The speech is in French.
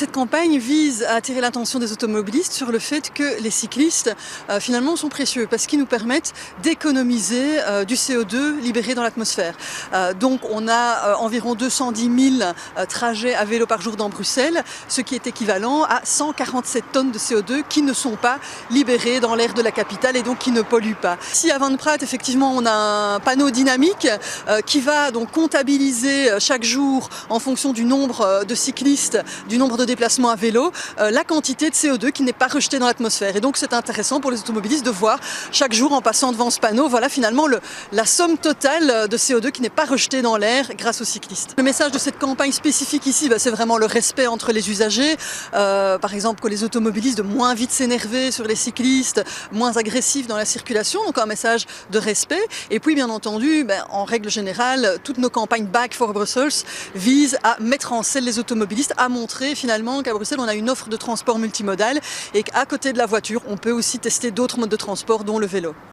Cette campagne vise à attirer l'attention des automobilistes sur le fait que les cyclistes finalement sont précieux parce qu'ils nous permettent d'économiser du CO2 libéré dans l'atmosphère. Donc on a environ 210 000 trajets à vélo par jour dans Bruxelles, ce qui est équivalent à 147 tonnes de CO2 qui ne sont pas libérées dans l'air de la capitale et donc qui ne polluent pas. Ici à Van de Praat, effectivement, on a un panneau dynamique qui va donc comptabiliser chaque jour en fonction du nombre de cyclistes, du nombre de déplacements à vélo, la quantité de CO2 qui n'est pas rejetée dans l'atmosphère. Et donc c'est intéressant pour les automobilistes de voir chaque jour en passant devant ce panneau, voilà finalement la somme totale de CO2 qui n'est pas rejetée dans l'air grâce aux cyclistes. Le message de cette campagne spécifique ici, c'est vraiment le respect entre les usagers. Par exemple que les automobilistes de moins vite s'énerver sur les cyclistes, moins agressifs dans la circulation, donc un message de respect. Et puis bien entendu, en règle générale, toutes nos campagnes Back for Brussels visent à mettre en selle les automobilistes, à montrer finalement qu'à Bruxelles on a une offre de transport multimodal et qu'à côté de la voiture on peut aussi tester d'autres modes de transport dont le vélo.